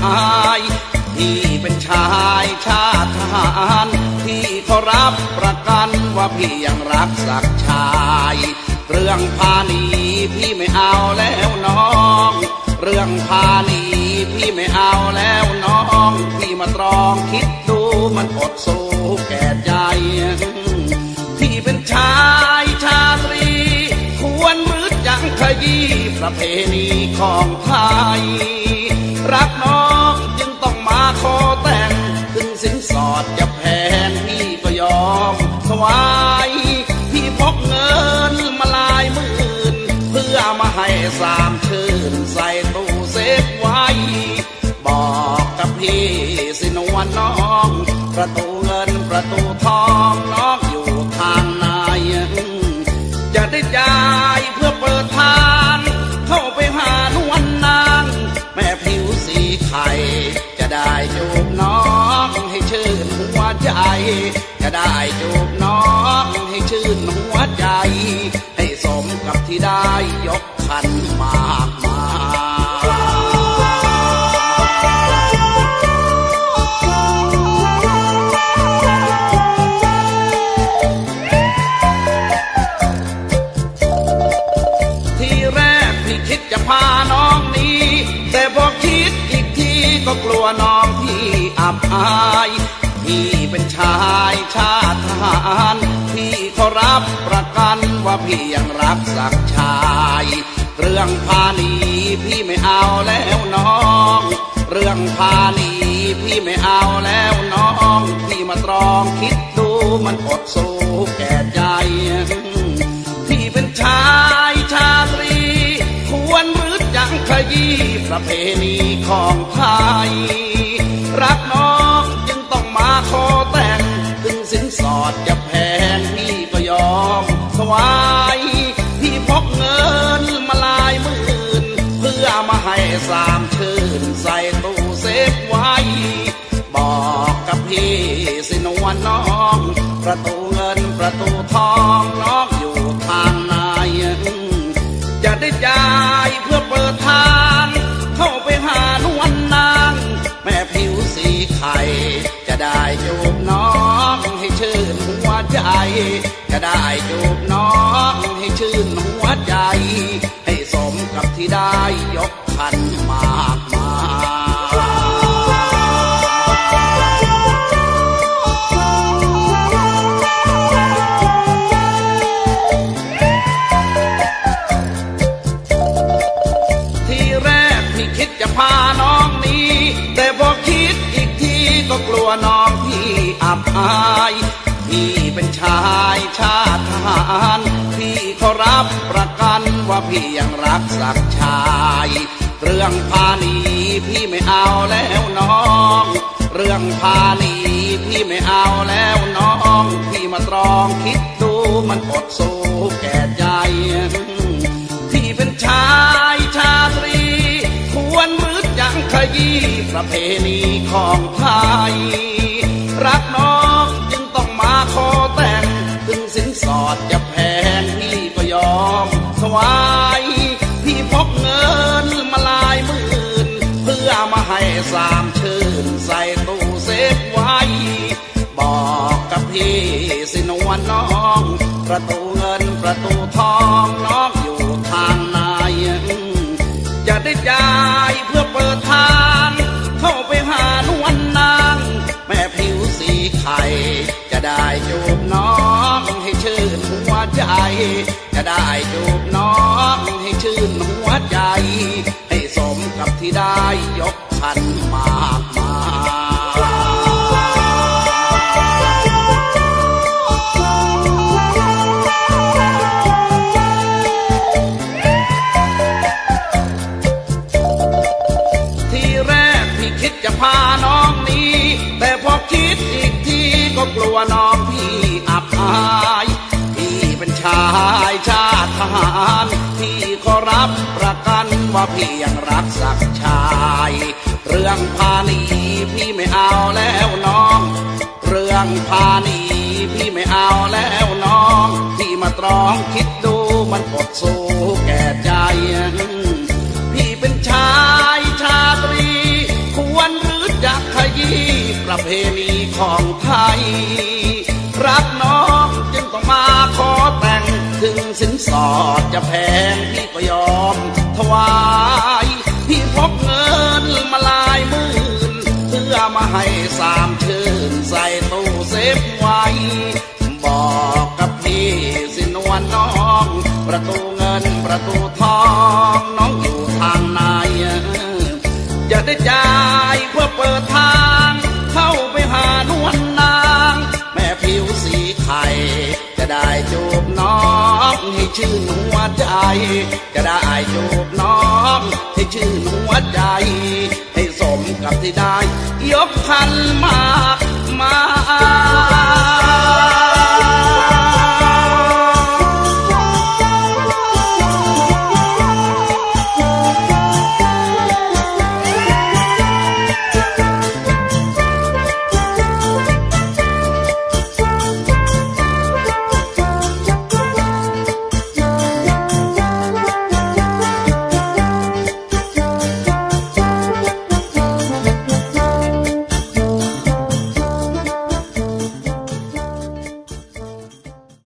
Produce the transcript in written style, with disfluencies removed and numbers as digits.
อายพี่เป็นชายชาติทหารพี่ขอรับประกันว่าพี่ยังรักสักชายเรื่องพาณีพี่ไม่เอาแล้วน้องเรื่องพาณีพี่ไม่เอาแล้วน้องพี่มาตรองคิดดูมันอดสู้แก่ใจพี่เป็นชายชาตรีควรหรือยังขยี้ประเพณีของไทยรักน้องจึงต้องมาขอแต่งถึงสินสอดจะแพงพี่ก็ยอมถวายพี่พกเงินมาหลายหมื่นเพื่อมาให้สามชื่นใส่ตู้เซฟไว้บอกกับพี่สินวลน้องประตูเงินประตูทองน้องอยู่ทางไหนจะได้จ่ายเพื่อเปิดทางเข้าไปหานวลนางแม่ผิวสีไข่จะได้จูบน้องให้ชื่นหัวใจจะได้จูบน้องให้ชื่นหัวใจให้สมกับที่ได้ยกขันมากมายที่แรกพี่คิดจะพาน้องหนีแต่พอคิดอีกทีก็กลัวน้องพี่อับอายพี่เป็นชายชาติทหารพี่ขอรับประกันว่าพี่ยังรักสักชายเรื่องพาณีพี่ไม่เอาแล้วน้องเรื่องพาณีพี่ไม่เอาแล้วน้องพี่มาตรองคิดดูมันอดสู้แก่ใจพี่เป็นชายชาตรีควรหรือยังขยี้ประเพณีของไทยรักน้องจึงต้องมาขอแต่งถึงสินสอดจะแพงพี่ก็ยอมถวายพี่พกเงินมาหลายหมื่นเพื่อมาให้สามชื่นใส่ตู้เซฟไว้บอกกับพี่สินวลน้องประตูเงินประตูทองน้องอยู่ทางไหนจะได้จ่ายเพื่อเปิดทางเข้าไปหานวลนางแม่ผิวสีไข่จะได้จูบน้องให้ชื่นหัวใจจะได้จูบน้องให้ชื่นหัวใจให้สมกับที่ได้ยกขันมากมายคิดจะพาน้องหนีแต่พอคิดอีกทีก็กลัวน้องพี่อับอายพี่เป็นชายชาติทหารพี่ขอรับประกันว่าพี่ยังรักสักชายเรื่องพาณีพี่ไม่เอาแล้วน้องเรื่องพาณีพี่ไม่เอาแล้วน้องพี่มาตรองคิดดูมันอดสู้แก่ใจพี่เป็นชายชาตรีควรหรือยังขยี้ประเพณีของไทยรักน้องจึงต้องมาขอแต่งถึงสินสอดจะแพงพี่ก็ยอมถวายพี่พกเงินมาหลายหมื่นเพื่อมาให้สามชื่นใส่ตู้เซฟไว้บอกกับพี่สินวลน้องประตูเงินประตูทองน้องอยู่ทางไหนจะได้จ่ายเพื่อเปิดทางเข้าไปหานวลนางแม่ผิวสีไข่จะได้จูบน้องให้ชื่นหัวใจจะได้จูบน้องให้ชื่นหัวใจให้สมกับที่ได้ยกขันมากมายคิดจะพาน้องหนีแต่พอคิดอีกทีก็กลัวน้องพี่อับอายพี่เป็นชายชาติทหารพี่ขอรับประกันว่าพี่ยังรักสักชายเรื่องพาณีพี่ไม่เอาแล้วน้องเรื่องพาณีพี่ไม่เอาแล้วน้องพี่มาตรองคิดดูมันอดสู้แก่ใจพี่เป็นชายชาตรีคว ประเพณีของไทยรักน้องจึงต้องมาขอแต่งถึงสินสอดจะแพงพี่ก็ยอมถวายพี่พกเงินมาหลายหมื่นเพื่อมาให้สามชื่นใส่ตู้เซฟไว้บอกกับพี่สินวลน้องประตูเงินประตูทองน้องอยู่ทางไหนจะได้จ่ายเพื่อเปิดทางเข้าไปหานวลนางแม่ผิวสีไข่จะได้จูบน้องให้ชื่นหัวใจจะได้จูบน้องให้ชื่นหัวใจให้สมกับที่ได้ยกพันมา